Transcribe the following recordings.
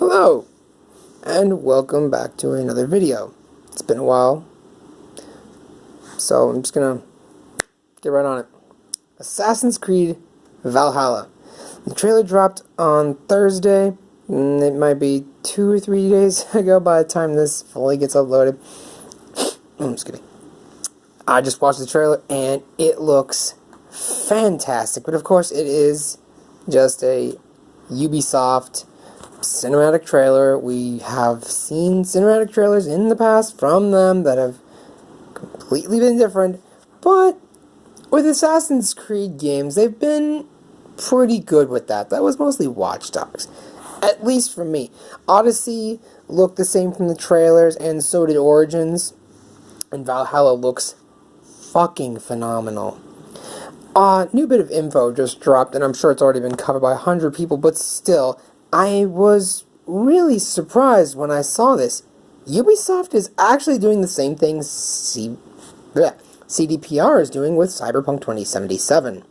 Hello, and welcome back to another video. It's been a while, so I'm just gonna get right on it. Assassin's Creed Valhalla. The trailer dropped on Thursday, and it might be 2 or 3 days ago by the time this fully gets uploaded. I'm just kidding. I just watched the trailer, and it looks fantastic, but of course it is just a Ubisoft cinematic trailer. We have seen cinematic trailers in the past from them that have completely been different, but with Assassin's Creed games, they've been pretty good with that. That was mostly Watch Dogs, at least for me. Odyssey looked the same from the trailers, and so did Origins, and Valhalla looks fucking phenomenal. New bit of info just dropped, and I'm sure it's already been covered by 100 people, but still, I was really surprised when I saw this. Ubisoft is actually doing the same thing CDPR is doing with Cyberpunk 2077.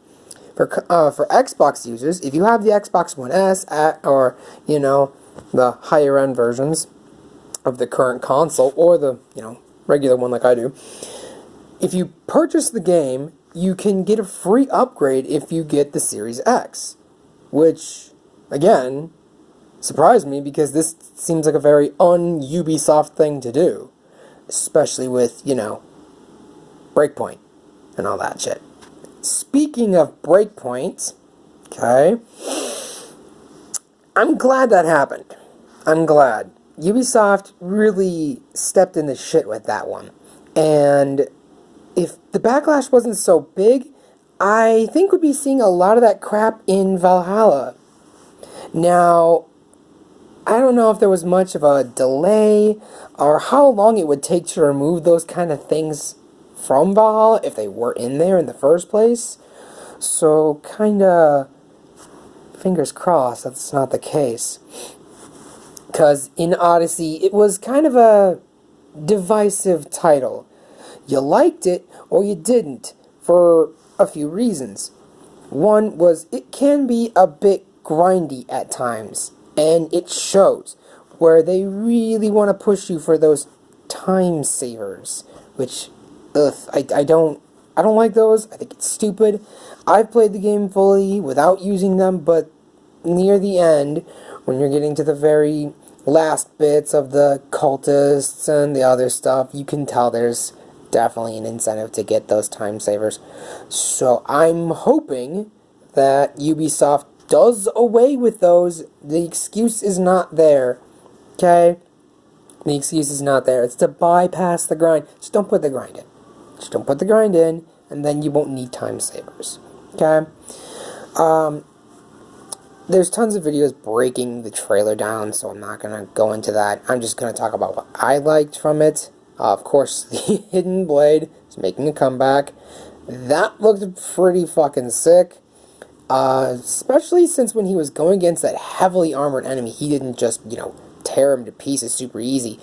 For Xbox users, if you have the Xbox One S or the higher end versions of the current console, or the regular one like I do, if you purchase the game, you can get a free upgrade if you get the Series X, which again surprised me because this seems like a very un-Ubisoft thing to do, especially with Breakpoint and all that shit. Speaking of Breakpoint, okay, I'm glad that happened. I'm glad. Ubisoft really stepped in the shit with that one. And if the backlash wasn't so big, I think we'd be seeing a lot of that crap in Valhalla. Now, I don't know if there was much of a delay or how long it would take to remove those kind of things from Valhalla if they were in there in the first place. So, kinda fingers crossed that's not the case. Because in Odyssey, it was kind of a divisive title. You liked it or you didn't for a few reasons. One was it can be a bit grindy at times, and it shows, where they really want to push you for those time savers, which I don't like those. I think it's stupid. I've played the game fully without using them, but near the end, when you're getting to the very last bits of the cultists and the other stuff, you can tell there's definitely an incentive to get those time savers. So I'm hoping that Ubisoft does away with those. The excuse is not there. Okay? The excuse is not there. It's to bypass the grind. Just don't put the grind in. Just don't put the grind in, and then you won't need time savers. Okay? There's tons of videos breaking the trailer down, so I'm not going to go into that. I'm just going to talk about what I liked from it. Of course, the Hidden Blade is making a comeback. That looked pretty fucking sick. Especially since when he was going against that heavily armored enemy, he didn't just, tear him to pieces super easy.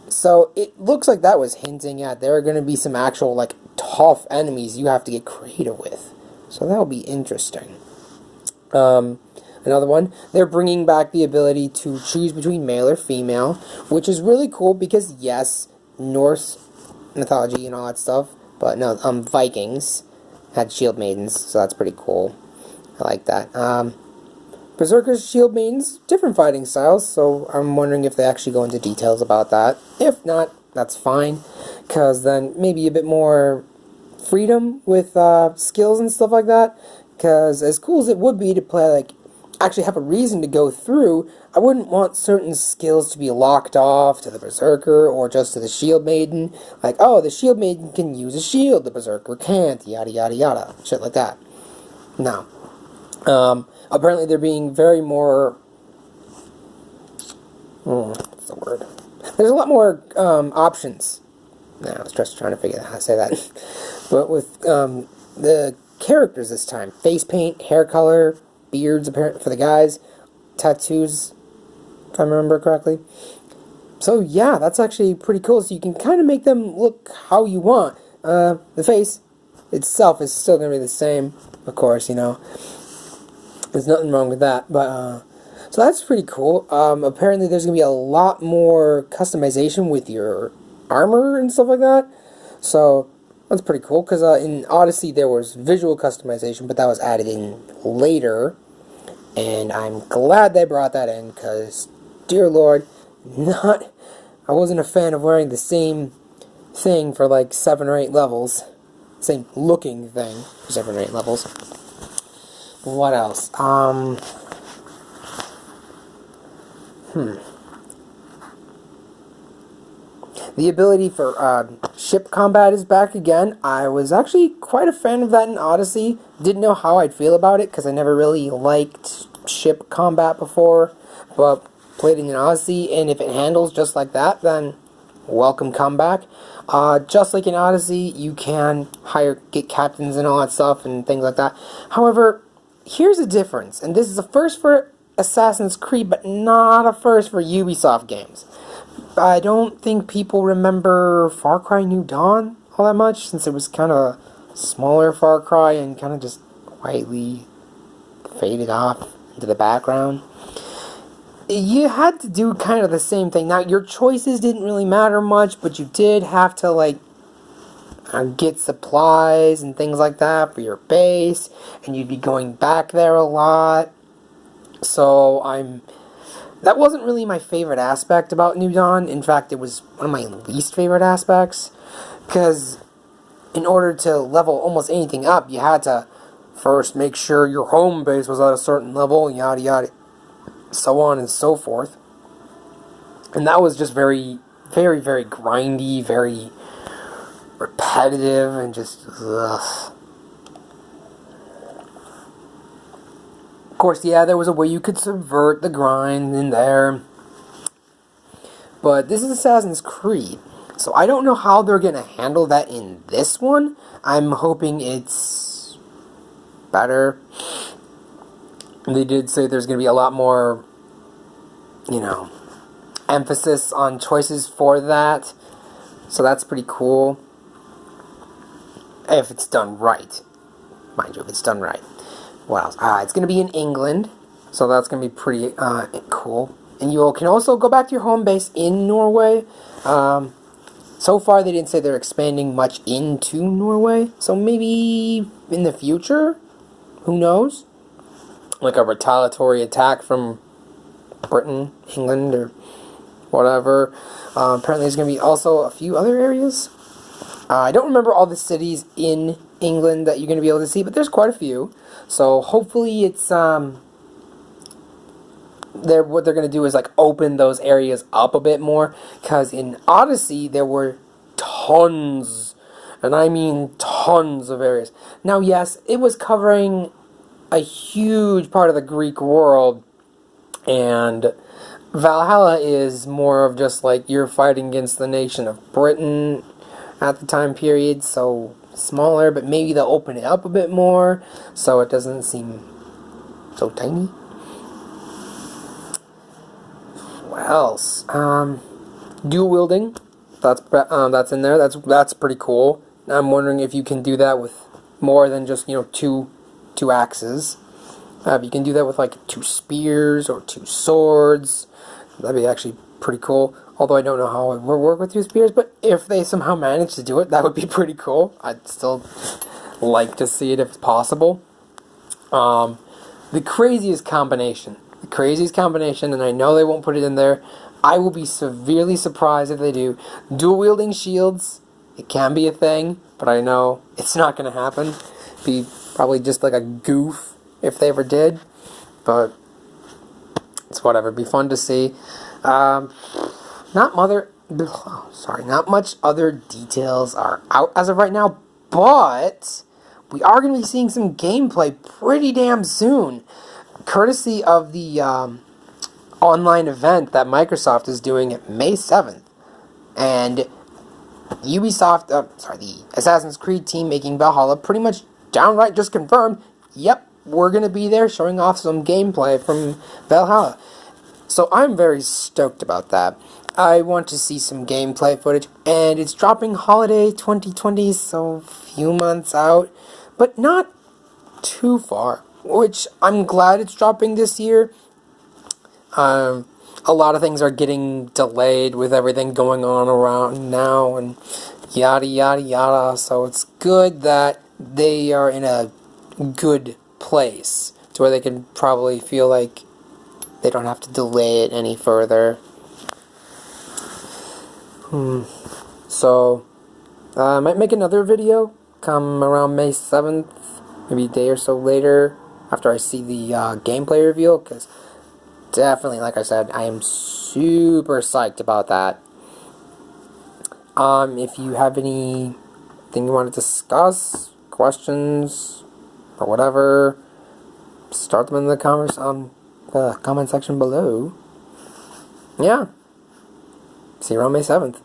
So it looks like that was hinting at there are going to be some actual, tough enemies you have to get creative with. So that'll be interesting. Another one, they're bringing back the ability to choose between male or female, which is really cool because, yes, Norse mythology and all that stuff, but no, Vikings had shield maidens, so that's pretty cool. I like that. Berserker's shield maidens, different fighting styles, so I'm wondering if they actually go into details about that. If not, that's fine, because then maybe a bit more freedom with skills and stuff like that, because as cool as it would be to play, actually have a reason to go through, I wouldn't want certain skills to be locked off to the Berserker or just to the Shield Maiden. The Shield Maiden can use a shield, the Berserker can't, yada yada yada. Shit like that. No. Apparently they're being very more... what's the word? There's a lot more options. I was just trying to figure out how to say that. But with the characters this time, face paint, hair color, beards apparently for the guys, tattoos, if I remember correctly. So yeah, that's actually pretty cool. So you can kind of make them look how you want. The face itself is still going to be the same, of course, There's nothing wrong with that. But So that's pretty cool. Apparently there's going to be a lot more customization with your armor and stuff like that. So that's pretty cool, because in Odyssey there was visual customization, but that was added in later. And I'm glad they brought that in, because, dear Lord, I wasn't a fan of wearing the same thing for like 7 or 8 levels. Same looking thing for 7 or 8 levels. What else? The ability for ship combat is back again. I was actually quite a fan of that in Odyssey. Didn't know how I'd feel about it, because I never really liked ship combat before. But played it in Odyssey, and if it handles just like that, then welcome comeback. Just like in Odyssey, you can get captains and all that stuff and things like that. However, here's a difference, and this is a first for Assassin's Creed, but not a first for Ubisoft games. I don't think people remember Far Cry New Dawn all that much, since it was kind of a smaller Far Cry and kind of just quietly faded off into the background. You had to do kind of the same thing. Now, your choices didn't really matter much, but you did have to, like, get supplies and things like that for your base, and you'd be going back there a lot. So, that wasn't really my favorite aspect about New Dawn. In fact, it was one of my least favorite aspects, because in order to level almost anything up, you had to first make sure your home base was at a certain level, yada yada, so on and so forth. And that was just very, very, very grindy, very repetitive, and just, ugh. Of course, yeah, there was a way you could subvert the grind in there. But this is Assassin's Creed, so I don't know how they're going to handle that in this one. I'm hoping it's better. They did say there's going to be a lot more, emphasis on choices for that. So that's pretty cool. If it's done right. Mind you, if it's done right. What else? It's going to be in England, so that's going to be pretty cool. And you can also go back to your home base in Norway. So far, they didn't say they're expanding much into Norway, so maybe in the future, who knows? Like a retaliatory attack from Britain, England, or whatever. Apparently, there's going to be also a few other areas. I don't remember all the cities in England that you're going to be able to see, but there's quite a few. So hopefully it's what they're going to do is like open those areas up a bit more, because in Odyssey there were tons, and I mean tons of areas. Now, yes, it was covering a huge part of the Greek world, and Valhalla is more of just like you're fighting against the nation of Britain at the time period, so smaller, but maybe they'll open it up a bit more so it doesn't seem so tiny. What else? Dual wielding, that's in there. That's pretty cool. I'm wondering if you can do that with more than just two axes. If you can do that with like 2 spears or 2 swords, that'd be actually pretty cool. Although I don't know how it would work with 2 spears, but if they somehow manage to do it, that would be pretty cool. I'd still like to see it if it's possible. The craziest combination, and I know they won't put it in there. I will be severely surprised if they do. Dual wielding shields, it can be a thing, but I know it's not going to happen. Be probably just like a goof if they ever did, but it's whatever. It'd be fun to see. Not much other details are out as of right now, but we are going to be seeing some gameplay pretty damn soon, courtesy of the online event that Microsoft is doing at May 7th. And Ubisoft, the Assassin's Creed team making Valhalla pretty much downright just confirmed, yep, we're going to be there showing off some gameplay from Valhalla. So I'm very stoked about that. I want to see some gameplay footage, and it's dropping holiday 2020, so a few months out, but not too far, which I'm glad it's dropping this year. A lot of things are getting delayed with everything going on around now and yada yada yada. So it's good that they are in a good place to where they can probably feel like they don't have to delay it any further. So I might make another video come around May 7th, maybe a day or so later after I see the gameplay reveal, because definitely, like I said, I am super psyched about that. If you have anything you want to discuss, questions, or whatever, start them in the comment section below. Yeah. See you around May 7th.